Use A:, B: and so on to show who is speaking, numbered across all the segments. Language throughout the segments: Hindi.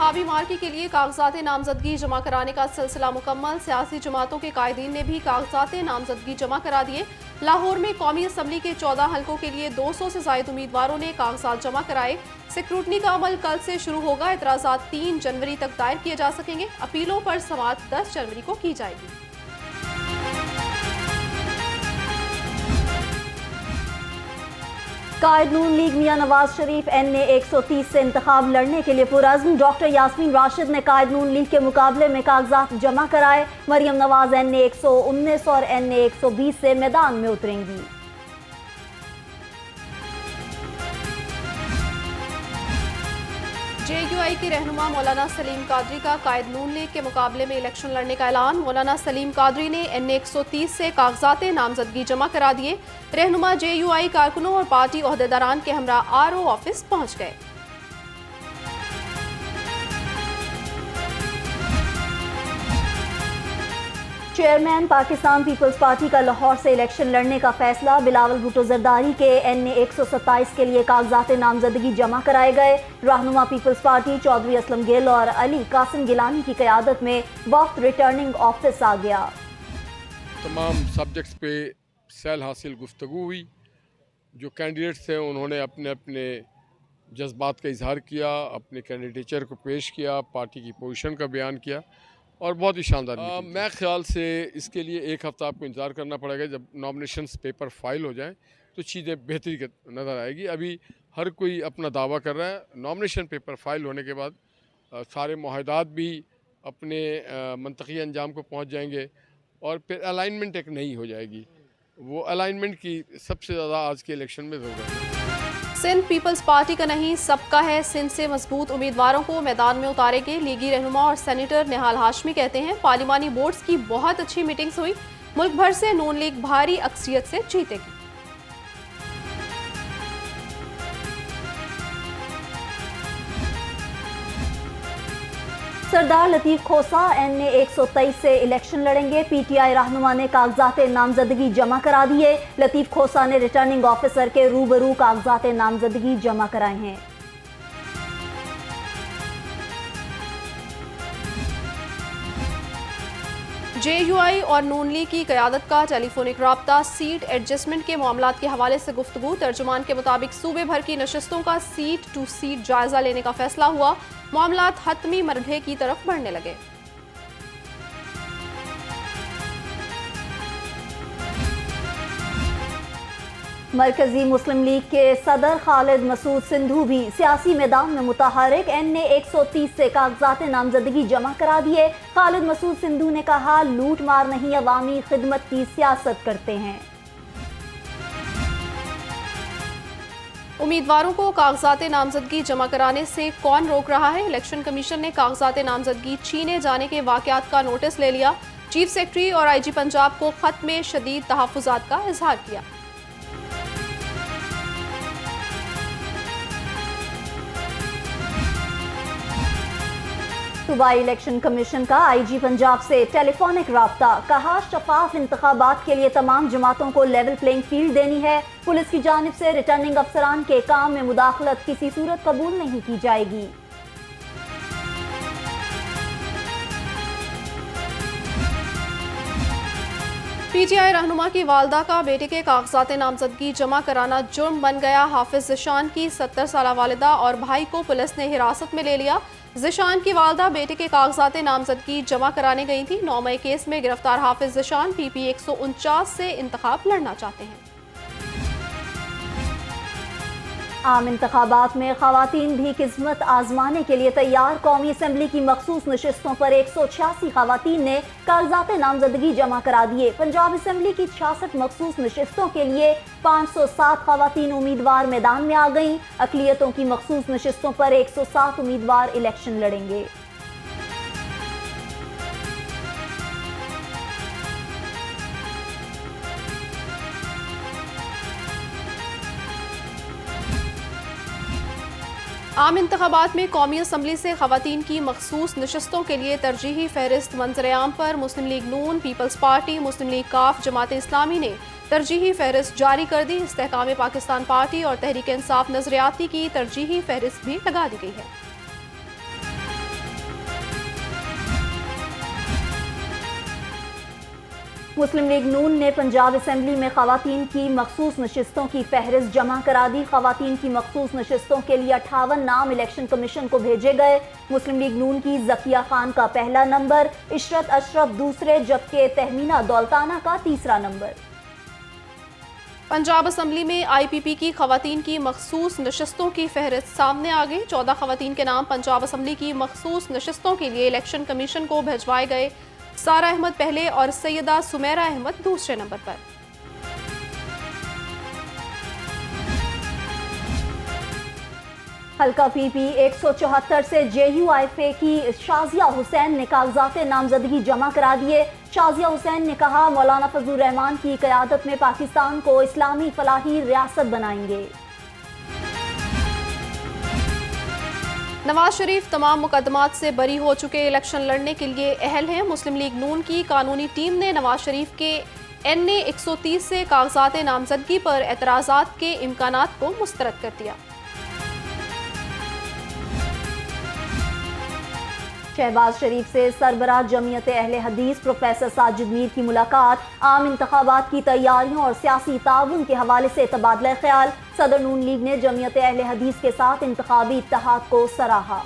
A: इंतखाबी मार्के के लिए कागजात नामजदगी जमा कराने का सिलसिला मुकम्मल। सियासी जमातों के कायदीन ने भी कागजात नामजदगी जमा करा दिए। लाहौर में कौमी असम्बली के 14 हलकों के लिए 200 से ज्यादा उम्मीदवारों ने कागजात जमा कराए। सिक्रूटनी का अमल कल से शुरू होगा। एतराजात 3 जनवरी तक दायर किए जा सकेंगे। अपीलों पर समाअत 10 जनवरी को की जाएगी।
B: कायद नून लीग मियां नवाज शरीफ NA 130 से इंतखाब लड़ने के लिए पुरअज़्म। डॉक्टर यास्मीन राशिद ने कायद नून लीग के मुकाबले में कागजात जमा कराए। मरियम नवाज NA 119 और NA 120 से मैदान में उतरेंगी।
A: JUI के रहनुमा मौलाना सलीम कादरी का कायद नून लीग के मुकाबले में इलेक्शन लड़ने का ऐलान। मौलाना सलीम कादरी ने NA 130 से कागजात नामजदगी जमा करा दिए। रहनुमा JUI कारकुनों और पार्टी ओहदेदारान के हमरा RO ऑफिस पहुंच गए।
B: चेयरमैन पाकिस्तान पीपल्स पार्टी का लाहौर से इलेक्शन लड़ने का फैसला। बिलावल भुट्टो जरदारी के NA 127 के लिए कागजात नामजदगी जमा कराए गए। रहनुमा पीपल्स पार्टी चौधरी असलम गिल और अली कासिम गिलानी की क़यादत में वक्त रिटर्निंग ऑफिस आ गया।
C: तमाम सब्जेक्ट्स पे सैल हासिल गुफ्तगू हुई। जो कैंडिडेट्स थे उन्होंने अपने अपने जज्बात का इजहार किया, अपने कैंडिडेचर को पेश किया, पार्टी की पोजीशन का बयान किया और बहुत ही शानदार मैं ख्याल से इसके लिए एक हफ़्ता आपको इंतज़ार करना पड़ेगा। जब नॉमिनेशंस पेपर फाइल हो जाएं तो चीज़ें बेहतरी के नज़र आएगी। अभी हर कोई अपना दावा कर रहा है। नॉमिनेशन पेपर फाइल होने के बाद सारे मुआहदात भी अपने मंतकी अंजाम को पहुँच जाएंगे और फिर अलाइनमेंट एक नई हो जाएगी। वो अलाइनमेंट की सबसे ज़्यादा आज के इलेक्शन में ज़रूरत है।
A: सिंध पीपल्स पार्टी का नहीं सबका है। सिंध से मजबूत उम्मीदवारों को मैदान में उतारेंगे। लीगी रहनुमा और सेनेटर निहाल हाशमी कहते हैं पार्लिमानी बोर्ड्स की बहुत अच्छी मीटिंग्स हुई। मुल्क भर से नून लीग भारी अक्सरियत से जीतेगी।
B: सरदार लतीफ खोसा NA 123 से इलेक्शन लड़ेंगे। PTI रहनुमा ने कागजात नामजदगी जमा करा दिए। लतीफ खोसा ने रिटर्निंग ऑफिसर के रूबरू कागजात नामजदगी जमा कराए हैं।
A: JUI और नून लीग की क़यादत का टेलीफोनिक राब्ता। सीट एडजस्टमेंट के मामलात के हवाले से गुफ्तगू। तर्जुमान के मुताबिक सूबे भर की नशस्तों का सीट टू सीट जायजा लेने का फैसला हुआ। मामलात हतमी मरहले की तरफ बढ़ने लगे।
B: मरकजी मुस्लिम लीग के सदर खालिद मसूद सिंधु भी सियासी मैदान में मुतहरिक। NA 130 से कागजात नामजदगी जमा करा दिए। खालिद मसूद सिंधु ने कहा लूट मार नहीं अवामी खिदमत की सियासत करते हैं।
A: उम्मीदवारों को कागजात नामजदगी जमा कराने से कौन रोक रहा है? इलेक्शन कमीशन ने कागजात नामजदगी छीने जाने के वाकयात का नोटिस ले लिया। चीफ सेक्रेटरी और IG पंजाब को खत में शदीद तहफ्फुजात का इजहार किया।
B: सूबाई इलेक्शन कमीशन का IG पंजाब से टेलीफोनिक राब्ता। कहा शफाफ इंतखाबात के लिए तमाम जमातों को लेवल प्लेइंग फील्ड देनी है। पुलिस की जानिब से रिटर्निंग अफसरान के काम में मुदाखलत किसी सूरत कबूल नहीं की जाएगी।
A: PTI रहनुमा की वालदा का बेटे के कागजात नामजदगी जमा कराना जुर्म बन गया। हाफिज ज़िशान की 70 साला वालिदा और भाई को पुलिस ने हिरासत में ले लिया। ज़िशान की वालदा बेटे के कागजात नामजदगी जमा कराने गई थी। 9 मई केस में गिरफ्तार हाफिज ज़िशान PP 149 से इंतखाब लड़ना चाहते हैं।
B: आम इंतखाबात में खवातीन भी किस्मत आजमाने के लिए तैयार। कौमी असम्बली की मखसूस नशिस्तों पर 186 खवातीन ने कागजात नामजदगी जमा करा दिए। पंजाब असम्बली की 66 मखसूस नशिस्तों के लिए 507 खवातीन उम्मीदवार मैदान में आ गईं। अक़लियतों की मखसूस नशिस्तों पर 107 उम्मीदवार इलेक्शन लड़ेंगे।
A: आम इंतखाबात में कौमी असम्बली से खवातीन की मखसूस नशस्तों के लिए तरजीही फहरिस्त मंजर-ए-आम पर मुस्लिम लीग नून, पीपल्स पार्टी, मुस्लिम लीग काफ, जमात इस्लामी ने तरजीही फहरिस्त जारी कर दी। इस्तेहकाम पाकिस्तान पार्टी और तहरीक इंसाफ नजरियाती की तरजीही फहरिस्त भी लगा दी गई है।
B: मुस्लिम लीग नून ने पंजाब असम्बली में खवातीन की मखसूस नशिस्तों की फहरिस्त जमा करा दी। खवातीन की मखसूस नशिस्तों के लिए 58 नाम इलेक्शन कमीशन को भेजे गए। मुस्लिम लीग नून की जकिया खान का पहला नंबर, इशरत अशरफ दूसरे, जबकि तहमीना दौलताना का तीसरा नंबर।
A: पंजाब असम्बली में IPP की खवातीन की मखसूस नशिस्तों की फहरिस्त सामने आ गई। 14 खवातीन के नाम पंजाब असम्बली की मखसूस नशिस्तों के लिए इलेक्शन कमीशन को भिजवाए गए। सारा अहमद पहले और सैयदा सुमेरा अहमद दूसरे नंबर पर।
B: हल्का PP 174 से JUIFA की शाजिया हुसैन ने कागजात नामजदगी जमा करा दिए। शाजिया हुसैन ने कहा, मौलाना फजलुर रहमान की क़यादत में पाकिस्तान को इस्लामी फलाही रियासत बनाएंगे।
A: नवाज शरीफ तमाम मुकदमात से बरी हो चुके, इलेक्शन लड़ने के लिए अहल हैं। मुस्लिम लीग नून की कानूनी टीम ने नवाज शरीफ के NA 130 से कागजात नामजदगी पर एतराज़ात के इम्कानात को मुस्तरद कर दिया।
B: शहबाज शरीफ से सरबराह जमीयत अहले हदीस प्रोफेसर साजिद मीर की मुलाकात। आम इंतखाबात की तैयारियों और सियासी ताउन के हवाले से तबादला ख्याल। सदर नून लीग ने जमीयत अहले हदीस के साथ इंतखाबी इत्तेहाद को सराहा।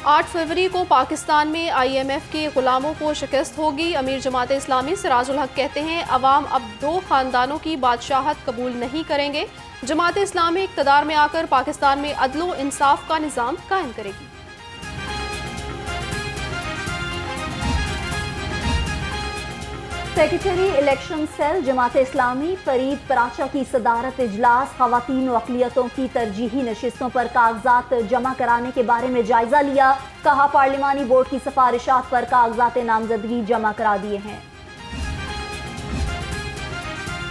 A: 8 फरवरी को पाकिस्तान में IMF के गुलामों को शिकस्त होगी। अमीर जमात इस्लामी सिराजुल हक कहते हैं, अवाम अब 2 खानदानों की बादशाहत कबूल नहीं करेंगे। जमात इस्लामी इक़्तिदार में आकर पाकिस्तान में अदल इंसाफ का निज़ाम कायम करेगी।
B: Secretary election cell Jamaat Islami Farid Paracha की सदारत इजलास खवातीन व अक़लियतों की तरजीही नशिस्तों पर कागजात जमा कराने के बारे में जायजा लिया। कहा, पार्लिमानी बोर्ड की सिफारिशात पर कागजात नामजदगी जमा करा दिए हैं।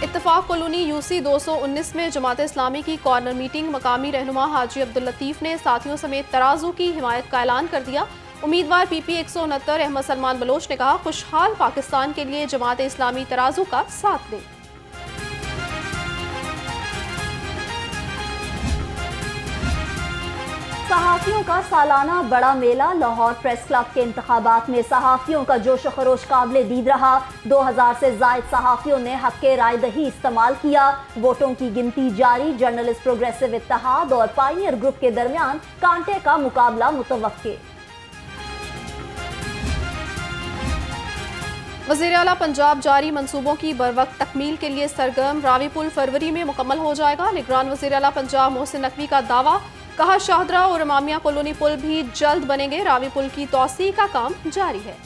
A: इत्तफाक कॉलोनी UC 219 में जमात इस्लामी की कॉर्नर मीटिंग। मकामी रहनुमा हाजी अब्दुल लतीफ़ ने साथियों समेत तराजू की हिमायत का ऐलान कर दिया। उम्मीदवार PP 169 अहमद सलमान बलोच ने कहा, खुशहाल पाकिस्तान के लिए जमात इस्लामी तराजू का साथ दें।
B: सहाफ़ियों का सालाना बड़ा मेला लाहौर प्रेस क्लब के इंतखाबात में सहाफ़ियों का जोश व खरोश काबिल दीद रहा। 2000 से ज़ायद सहाफ़ियों ने हक़ के राय दही इस्तेमाल किया। वोटों की गिनती जारी। जर्नलिस्ट प्रोग्रेसिव इत्तेहाद और पायनियर ग्रुप के दरमियान कांटे का मुकाबला मुतवक्के।
A: वज़ीर आला पंजाब जारी मंसूबों की बरवक्त तकमील के लिए सरगर्म। रावी पुल फरवरी में मुकम्मल हो जाएगा। निगरान वज़ीर आला पंजाब मोहसिन नकवी का दावा। कहा, शाहदरा और इमामिया कॉलोनी पुल भी जल्द बनेंगे। रावी पुल की तौसीह का काम जारी है।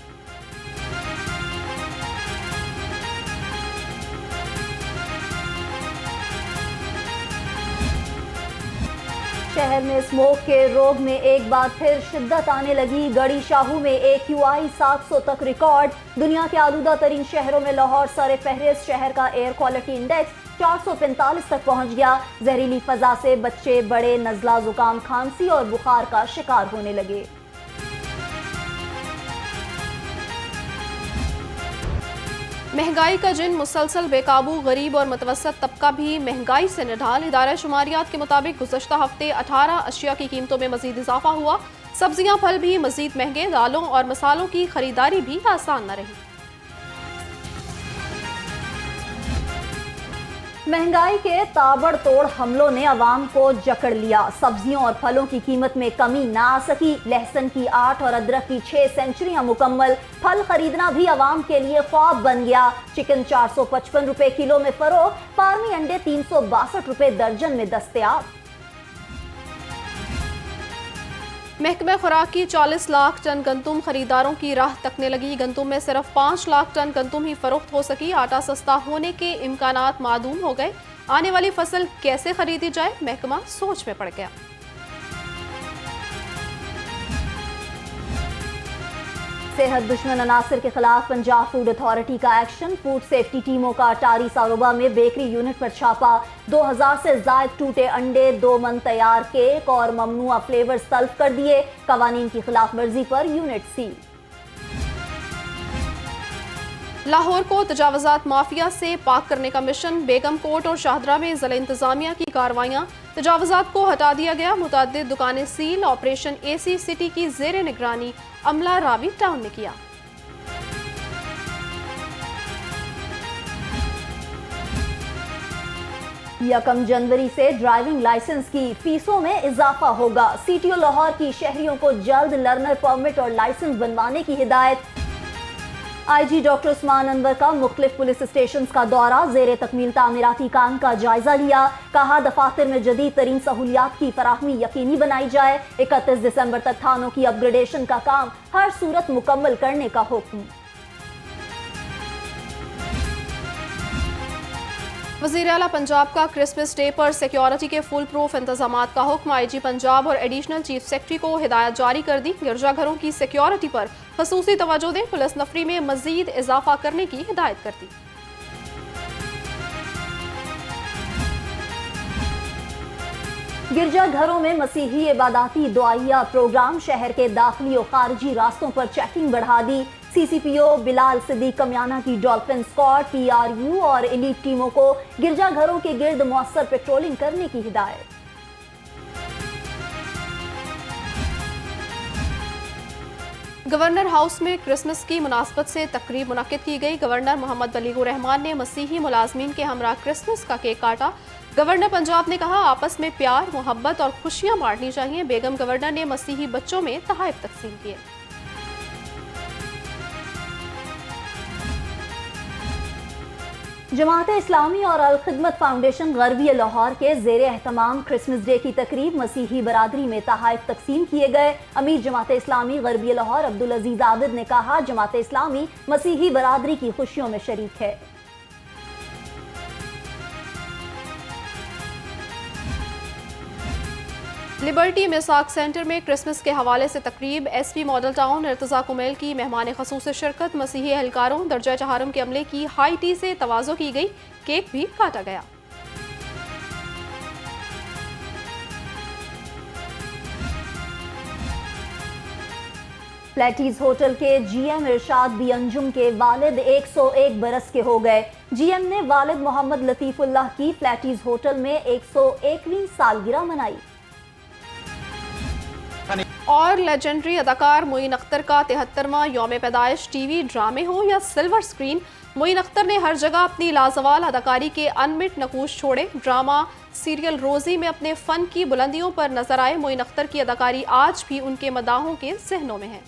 B: शहर में स्मोक के रोग में एक बार फिर शिद्दत आने लगी। गड़ी शाहू में AQI 700 तक रिकॉर्ड। दुनिया के आलूदा तरीन शहरों में लाहौर सर फहरिस्त। शहर का एयर क्वालिटी इंडेक्स 445 तक पहुंच गया। जहरीली फजा से बच्चे बड़े नज़ला, जुकाम, खांसी और बुखार का शिकार होने लगे।
A: महंगाई का जिन मुसलसल बेकाबू। गरीब और मतवसत तबका भी महंगाई से निढाल। इदारा शुमारियात के मुताबिक गुज़श्ता हफ्ते 18 अशिया की कीमतों में मजीद इजाफा हुआ। सब्जियां फल भी मजीद महंगे। दालों और मसालों की खरीदारी भी आसान न रही।
B: महंगाई के ताबड़तोड़ हमलों ने अवाम को जकड़ लिया। सब्जियों और फलों की कीमत में कमी ना आ सकी। लहसुन की 8 और अदरक की 6 सेंचुरियां मुकम्मल। फल खरीदना भी अवाम के लिए ख्वाब बन गया। चिकन 455 रुपए किलो में फरोख्त। फार्मी अंडे 362 रुपए दर्जन में दस्तयाब।
A: महकमा खुराक की 40 लाख टन गंदुम खरीदारों की राह तकने लगी। गंदुम में सिर्फ 5 लाख टन गंदुम ही फरोख्त हो सकी। आटा सस्ता होने के इम्कानात मादूम हो गए। आने वाली फसल कैसे खरीदी जाए, महकमा सोच में पड़ गया।
B: सेहत दुश्मन अनासर के खिलाफ पंजाब फूड अथॉरिटी का एक्शन। फूड सेफ्टी टीमों का अटारी सारोबा में बेकरी यूनिट पर छापा। 2000 से जायद टूटे अंडे, 2 मन तैयार केक और ममनुआ फ्लेवर्स तल्फ कर दिए। कवानीन की खिलाफ वर्जी पर यूनिट सील।
A: लाहौर को तजावजात माफिया से पाक करने का मिशन, बेगम कोट और शाहदरा में ज़िला इंतजामिया की कार्रवाइयाँ, तजावजात को हटा दिया गया, मुतअद्दिद दुकानें सील, ऑपरेशन AC सिटी की जेर निगरानी अमला रावी टाउन ने किया।
B: यकम जनवरी से ड्राइविंग लाइसेंस की फीसों में इजाफा होगा। CTO लाहौर की शहरियों को जल्द लर्नर परमिट और लाइसेंस बनवाने की हिदायत। IG डॉक्टर उस्मान अनवर का मुख्तलिफ पुलिस स्टेशन का दौरा, जेर तकमील तामीराती काम का जायजा लिया। कहा दफातर में जदीद तरीन सहूलियात की फराहमी यकीनी बनाई जाए। 31 दिसंबर तक थानों की अपग्रेडेशन का काम हर सूरत मुकम्मल करने का हुक्म।
A: वज़ीर आला पंजाब का क्रिसमस डे पर सिक्योरिटी के फुल प्रूफ इंतजामात का हुक्म, IG पंजाब और एडिशनल चीफ सेक्रेटरी को हिदायत जारी कर दी। गिरजाघरों की सिक्योरिटी पर खसूसी तवज्जो दें, पुलिस नफरी में मजीद इजाफा करने की हिदायत कर दी।
B: गिरजाघरों में मसीही इबादती दुआइया प्रोग्राम, शहर के दाखिली और खारजी रास्तों पर चेकिंग बढ़ा दी। CCPO बिलाल सिद्दीक कमियाना की डॉल्फिन स्क्वाड, PRU और एलीट टीमों को गिरजाघरों के गिर्द मुअस्सर पेट्रोलिंग करने की हिदायत।
A: गवर्नर हाउस में क्रिसमस की मुनासबत से तकरीब मुनक्किद की गई। गवर्नर मोहम्मद बलीगुर रहमान ने मसीही मुलाजमीन के हमरा क्रिसमस का केक काटा। गवर्नर पंजाब ने कहा आपस में प्यार, मोहब्बत और खुशियां बांटनी चाहिए। बेगम गवर्नर ने मसीही बच्चों में तोहफे तकसीम किए।
B: जमात इस्लामी और अल खिदमत फाउंडेशन गरबी लाहौर के जेर एहतमाम क्रिसमस डे की तकरीब मसीही बरादरी में तोहफे तकसीम किए गए। अमीर जमात इस्लामी गरबी लाहौर अब्दुल अजीज आबिद ने कहा जमात इस्लामी मसीही बरादरी की खुशियों में शरीक है।
A: लिबर्टी मिसाक सेंटर में क्रिसमस के हवाले से तकरीब, SP model town Irtaza Kumail की मेहमान खसूस शिरकत, मसीही एहलकारों दर्जा चहारम के अमले की हाई टी से तवाज़ो की गई, केक भी काटा गया।
B: प्लेटीज होटल के GM इरशाद बी अंजुम के वालिद 101 बरस के हो गए। GM ने वालिद मोहम्मद लतीफुल्लाह की प्लेटीज होटल में 101वीं सालगिरह मनाई।
A: और लेजेंडरी अदाकार मोइन अख्तर का 73वां यौम पैदाइश, TV ड्रामे हो या सिल्वर स्क्रीन, मोइन अख्तर ने हर जगह अपनी लाजवाल अदाकारी के अनमिट नकूश छोड़े। ड्रामा सीरियल रोजी में अपने फन की बुलंदियों पर नजर आए। मोइन अख्तर की अदाकारी आज भी उनके मदाहों के जहनों में है।